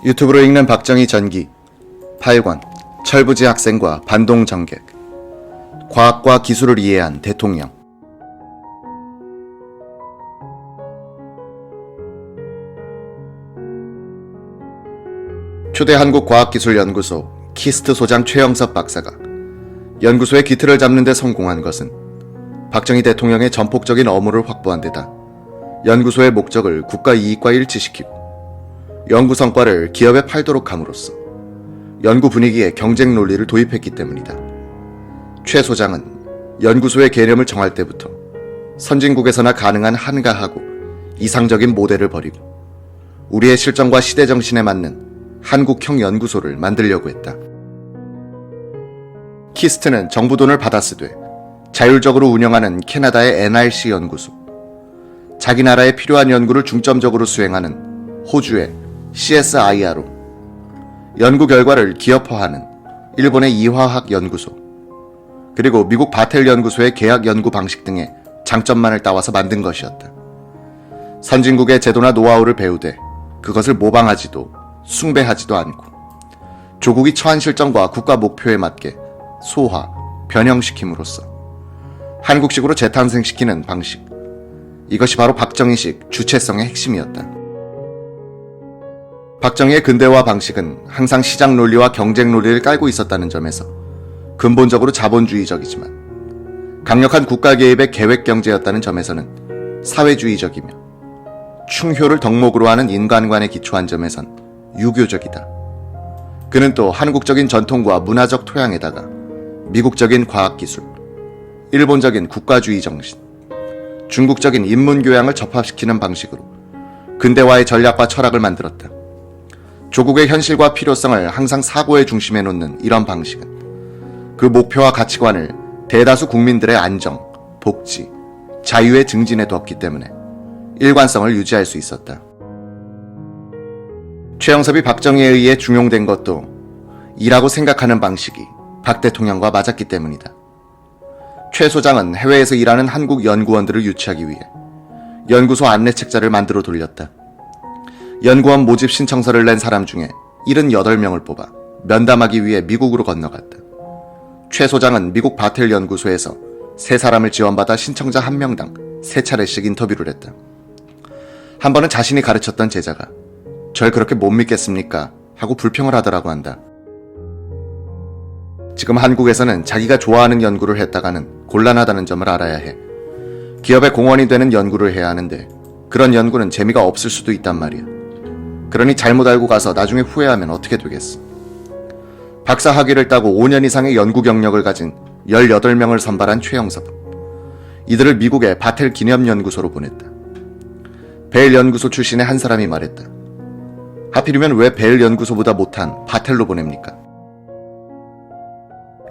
유튜브로 읽는 박정희 전기 8권 철부지 학생과 반동 정객. 과학과 기술을 이해한 대통령. 초대 한국과학기술연구소 키스트 소장 최영섭 박사가 연구소의 기틀을 잡는 데 성공한 것은 박정희 대통령의 전폭적인 업무를 확보한 데다 연구소의 목적을 국가 이익과 일치시키고 연구 성과를 기업에 팔도록 함으로써 연구 분위기에 경쟁 논리를 도입했기 때문이다. 최 소장은 연구소의 개념을 정할 때부터 선진국에서나 가능한 한가하고 이상적인 모델을 버리고 우리의 실정과 시대 정신에 맞는 한국형 연구소를 만들려고 했다. 키스트는 정부 돈을 받아쓰되 자율적으로 운영하는 캐나다의 NRC 연구소, 자기 나라에 필요한 연구를 중점적으로 수행하는 호주의 CSIRO, 연구 결과를 기업화하는 일본의 이화학 연구소, 그리고 미국 바텔 연구소의 계약 연구 방식 등의 장점만을 따와서 만든 것이었다. 선진국의 제도나 노하우를 배우되 그것을 모방하지도 숭배하지도 않고 조국이 처한 실정과 국가 목표에 맞게 소화, 변형시킴으로써 한국식으로 재탄생시키는 방식, 이것이 바로 박정희식 주체성의 핵심이었다. 박정희의 근대화 방식은 항상 시장 논리와 경쟁 논리를 깔고 있었다는 점에서 근본적으로 자본주의적이지만 강력한 국가 개입의 계획 경제였다는 점에서는 사회주의적이며 충효를 덕목으로 하는 인간관에 기초한 점에선 유교적이다. 그는 또 한국적인 전통과 문화적 토양에다가 미국적인 과학기술, 일본적인 국가주의 정신, 중국적인 인문교양을 접합시키는 방식으로 근대화의 전략과 철학을 만들었다. 조국의 현실과 필요성을 항상 사고의 중심에 놓는 이런 방식은 그 목표와 가치관을 대다수 국민들의 안정, 복지, 자유의 증진에 두었기 때문에 일관성을 유지할 수 있었다. 최영섭이 박정희에 의해 중용된 것도 이라고 생각하는 방식이 박 대통령과 맞았기 때문이다. 최 소장은 해외에서 일하는 한국 연구원들을 유치하기 위해 연구소 안내책자를 만들어 돌렸다. 연구원 모집 신청서를 낸 사람 중에 78명을 뽑아 면담하기 위해 미국으로 건너갔다. 최 소장은 미국 바텔 연구소에서 3사람을 지원받아 신청자 1명당 3차례씩 인터뷰를 했다. 한 번은 자신이 가르쳤던 제자가 절 그렇게 못 믿겠습니까? 하고 불평을 하더라고 한다. 지금 한국에서는 자기가 좋아하는 연구를 했다가는 곤란하다는 점을 알아야 해. 기업의 공원이 되는 연구를 해야 하는데 그런 연구는 재미가 없을 수도 있단 말이야. 그러니 잘못 알고 가서 나중에 후회하면 어떻게 되겠어. 박사 학위를 따고 5년 이상의 연구 경력을 가진 18명을 선발한 최영섭은 이들을 미국의 바텔 기념연구소로 보냈다. 벨 연구소 출신의 한 사람이 말했다. 하필이면 왜 벨 연구소보다 못한 바텔로 보냅니까?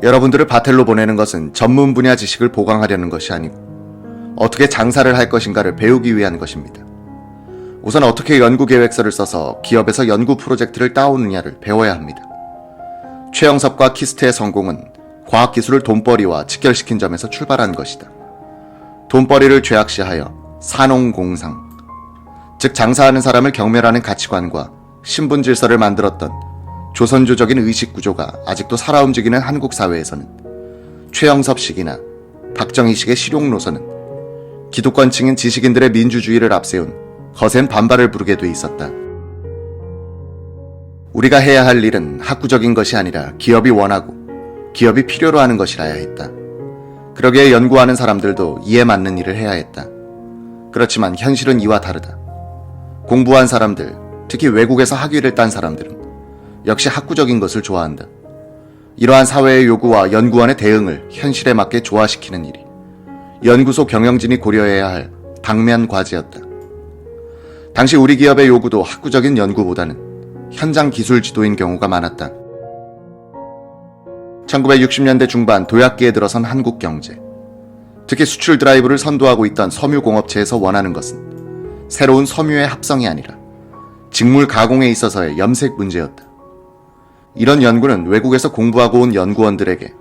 여러분들을 바텔로 보내는 것은 전문 분야 지식을 보강하려는 것이 아니고 어떻게 장사를 할 것인가를 배우기 위한 것입니다. 우선 어떻게 연구 계획서를 써서 기업에서 연구 프로젝트를 따오느냐를 배워야 합니다. 최영섭과 키스트의 성공은 과학기술을 돈벌이와 직결시킨 점에서 출발한 것이다. 돈벌이를 죄악시하여 산홍공상, 즉 장사하는 사람을 경멸하는 가치관과 신분질서를 만들었던 조선조적인 의식구조가 아직도 살아움직이는 한국 사회에서는 최영섭식이나 박정희식의 실용노선은 기득권층인 지식인들의 민주주의를 앞세운 거센 반발을 부르게 돼 있었다. 우리가 해야 할 일은 학구적인 것이 아니라 기업이 원하고 기업이 필요로 하는 것이라야 했다. 그러기에 연구하는 사람들도 이에 맞는 일을 해야 했다. 그렇지만 현실은 이와 다르다. 공부한 사람들, 특히 외국에서 학위를 딴 사람들은 역시 학구적인 것을 좋아한다. 이러한 사회의 요구와 연구원의 대응을 현실에 맞게 조화시키는 일이 연구소 경영진이 고려해야 할 당면 과제였다. 당시 우리 기업의 요구도 학구적인 연구보다는 현장 기술 지도인 경우가 많았다. 1960년대 중반 도약기에 들어선 한국 경제, 특히 수출 드라이브를 선도하고 있던 섬유공업체에서 원하는 것은 새로운 섬유의 합성이 아니라 직물 가공에 있어서의 염색 문제였다. 이런 연구는 외국에서 공부하고 온 연구원들에게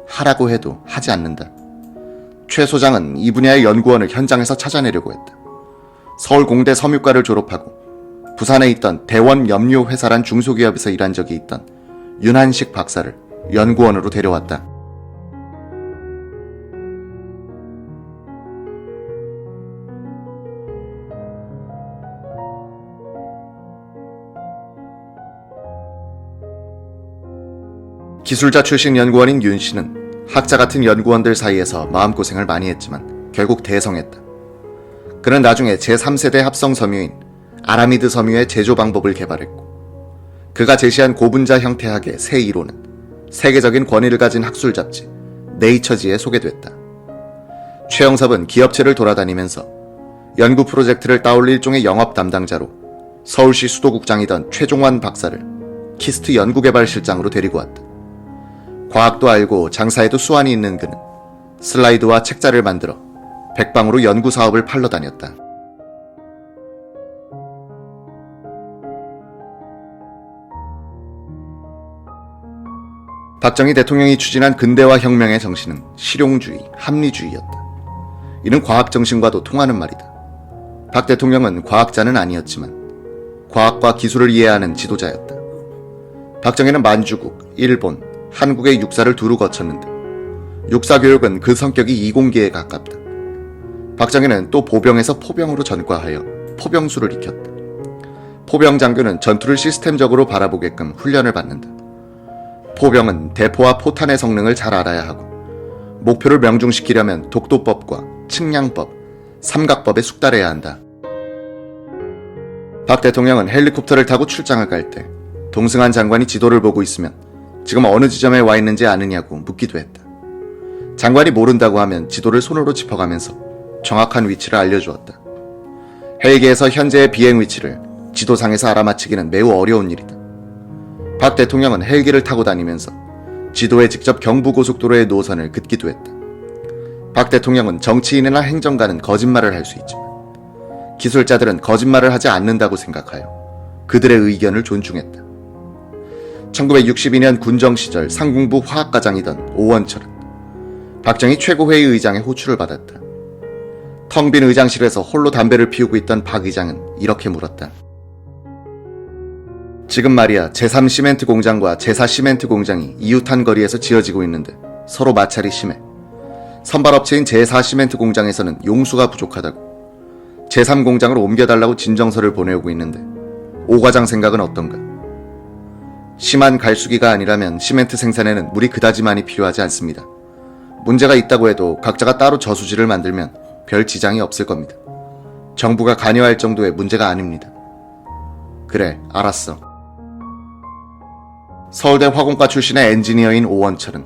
하라고 해도 하지 않는다. 최 소장은 이 분야의 연구원을 현장에서 찾아내려고 했다. 서울공대 섬유과를 졸업하고 부산에 있던 대원염료회사란 중소기업에서 일한 적이 있던 윤한식 박사를 연구원으로 데려왔다. 기술자 출신 연구원인 윤 씨는 학자 같은 연구원들 사이에서 마음고생을 많이 했지만 결국 대성했다. 그는 나중에 제3세대 합성 섬유인 아라미드 섬유의 제조 방법을 개발했고, 그가 제시한 고분자 형태학의 새 이론은 세계적인 권위를 가진 학술 잡지 네이처지에 소개됐다. 최영섭은 기업체를 돌아다니면서 연구 프로젝트를 따올 일종의 영업 담당자로 서울시 수도국장이던 최종환 박사를 키스트 연구개발실장으로 데리고 왔다. 과학도 알고 장사에도 수완이 있는 그는 슬라이드와 책자를 만들어 백방으로 연구 사업을 팔러 다녔다. 박정희 대통령이 추진한 근대화 혁명의 정신은 실용주의, 합리주의였다. 이는 과학 정신과도 통하는 말이다. 박 대통령은 과학자는 아니었지만 과학과 기술을 이해하는 지도자였다. 박정희는 만주국, 일본, 한국의 육사를 두루 거쳤는데 육사 교육은 그 성격이 이공계에 가깝다. 박정희는 또 보병에서 포병으로 전과하여 포병수를 익혔다. 포병 장교는 전투를 시스템적으로 바라보게끔 훈련을 받는다. 포병은 대포와 포탄의 성능을 잘 알아야 하고, 목표를 명중시키려면 독도법과 측량법, 삼각법에 숙달해야 한다. 박 대통령은 헬리콥터를 타고 출장을 갈 때 동승한 장관이 지도를 보고 있으면 지금 어느 지점에 와 있는지 아느냐고 묻기도 했다. 장관이 모른다고 하면 지도를 손으로 짚어가면서 정확한 위치를 알려주었다. 헬기에서 현재의 비행 위치를 지도상에서 알아맞히기는 매우 어려운 일이다. 박 대통령은 헬기를 타고 다니면서 지도에 직접 경부고속도로의 노선을 긋기도 했다. 박 대통령은 정치인이나 행정가는 거짓말을 할 수 있지만 기술자들은 거짓말을 하지 않는다고 생각하여 그들의 의견을 존중했다. 1962년 군정 시절 상공부 화학과장이던 오원철은 박정희 최고회의 의장의 호출을 받았다. 텅 빈 의장실에서 홀로 담배를 피우고 있던 박 의장은 이렇게 물었다. 지금 말이야, 제3 시멘트 공장과 제4 시멘트 공장이 이웃한 거리에서 지어지고 있는데 서로 마찰이 심해. 선발업체인 제4 시멘트 공장에서는 용수가 부족하다고 제3 공장으로 옮겨달라고 진정서를 보내오고 있는데 오 과장 생각은 어떤가? 심한 갈수기가 아니라면 시멘트 생산에는 물이 그다지 많이 필요하지 않습니다. 문제가 있다고 해도 각자가 따로 저수지를 만들면 별 지장이 없을 겁니다. 정부가 관여할 정도의 문제가 아닙니다. 그래, 알았어. 서울대 화공과 출신의 엔지니어인 오원철은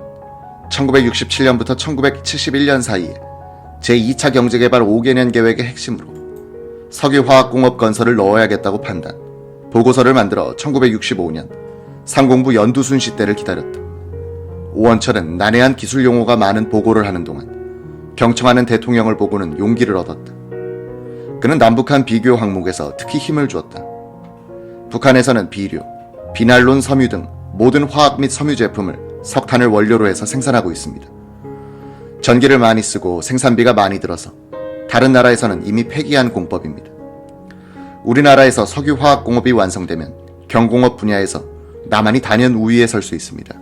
1967년부터 1971년 사이에 제2차 경제개발 5개년 계획의 핵심으로 석유화학공업 건설을 넣어야겠다고 판단, 보고서를 만들어 1965년 상공부 연두순시 때를 기다렸다. 오원철은 난해한 기술 용어가 많은 보고를 하는 동안 경청하는 대통령을 보고는 용기를 얻었다. 그는 남북한 비교 항목에서 특히 힘을 주었다. 북한에서는 비료, 비난론 섬유 등 모든 화학 및 섬유 제품을 석탄을 원료로 해서 생산하고 있습니다. 전기를 많이 쓰고 생산비가 많이 들어서 다른 나라에서는 이미 폐기한 공법입니다. 우리나라에서 석유화학공업이 완성되면 경공업 분야에서 남한이 단연 우위에 설 수 있습니다.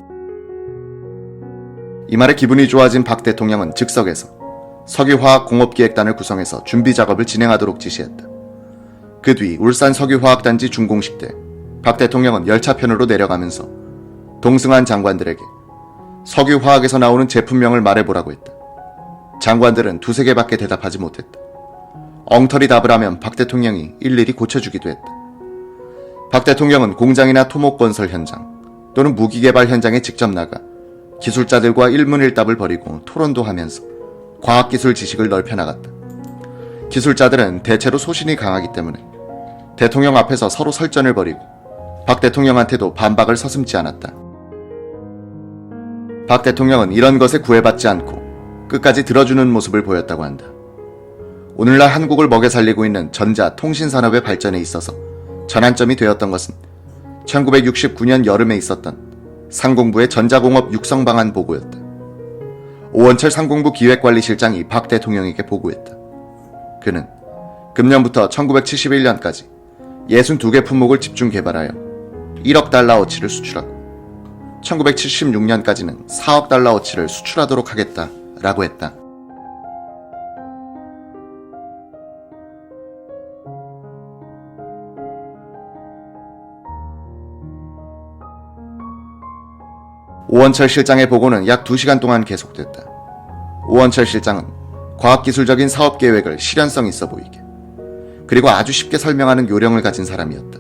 이 말에 기분이 좋아진 박 대통령은 즉석에서 석유화학공업기획단을 구성해서 준비 작업을 진행하도록 지시했다. 그 뒤 울산 석유화학단지 준공식 때 박 대통령은 열차편으로 내려가면서 동승한 장관들에게 석유화학에서 나오는 제품명을 말해보라고 했다. 장관들은 두세 개밖에 대답하지 못했다. 엉터리 답을 하면 박 대통령이 일일이 고쳐주기도 했다. 박 대통령은 공장이나 토목건설 현장 또는 무기개발 현장에 직접 나가 기술자들과 일문일답을 벌이고 토론도 하면서 과학기술 지식을 넓혀나갔다. 기술자들은 대체로 소신이 강하기 때문에 대통령 앞에서 서로 설전을 벌이고 박 대통령한테도 반박을 서슴지 않았다. 박 대통령은 이런 것에 구애받지 않고 끝까지 들어주는 모습을 보였다고 한다. 오늘날 한국을 먹여 살리고 있는 전자, 통신산업의 발전에 있어서 전환점이 되었던 것은 1969년 여름에 있었던 상공부의 전자공업 육성 방안 보고였다. 오원철 상공부 기획관리실장이 박 대통령에게 보고했다. 그는 금년부터 1971년까지 62개 품목을 집중 개발하여 1억 달러어치를 수출하고 1976년까지는 4억 달러어치를 수출하도록 하겠다라고 했다. 오원철 실장의 보고는 약 2시간 동안 계속됐다. 오원철 실장은 과학기술적인 사업 계획을 실현성 있어 보이게, 그리고 아주 쉽게 설명하는 요령을 가진 사람이었다.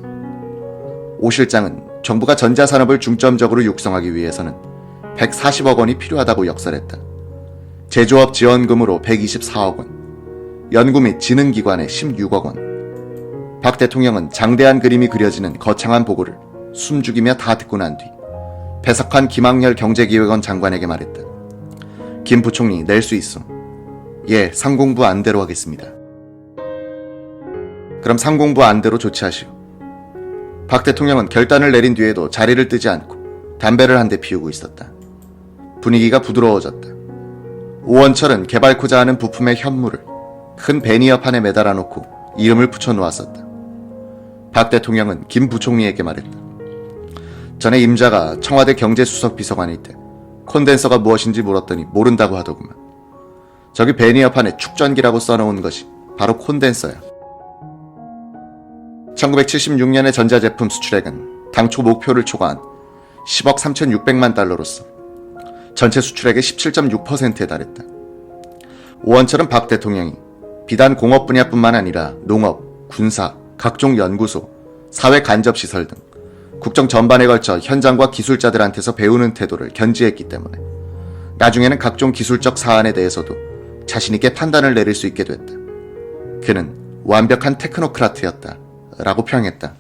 오 실장은 정부가 전자산업을 중점적으로 육성하기 위해서는 140억 원이 필요하다고 역설했다. 제조업 지원금으로 124억 원, 연구 및 지능기관에 16억 원. 박 대통령은 장대한 그림이 그려지는 거창한 보고를 숨죽이며 다 듣고 난 뒤 배석한 김학렬 경제기획원 장관에게 말했다. 김 부총리 낼 수 있어. 예, 상공부 안대로 하겠습니다. 그럼 상공부 안대로 조치하시오. 박 대통령은 결단을 내린 뒤에도 자리를 뜨지 않고 담배를 한 대 피우고 있었다. 분위기가 부드러워졌다. 오원철은 개발코자 하는 부품의 현물을 큰 베니어판에 매달아 놓고 이름을 붙여 놓았었다. 박 대통령은 김 부총리에게 말했다. 전에 임자가 청와대 경제수석 비서관일 때 콘덴서가 무엇인지 물었더니 모른다고 하더구만. 저기 베니어판에 축전기라고 써놓은 것이 바로 콘덴서야. 1976년의 전자제품 수출액은 당초 목표를 초과한 10억 3,600만 달러로서 전체 수출액의 17.6%에 달했다. 오원철은 박 대통령이 비단 공업 분야뿐만 아니라 농업, 군사, 각종 연구소, 사회 간접시설 등 국정 전반에 걸쳐 현장과 기술자들한테서 배우는 태도를 견지했기 때문에 나중에는 각종 기술적 사안에 대해서도 자신있게 판단을 내릴 수 있게 됐다. 그는 완벽한 테크노크라트였다 라고 평했다.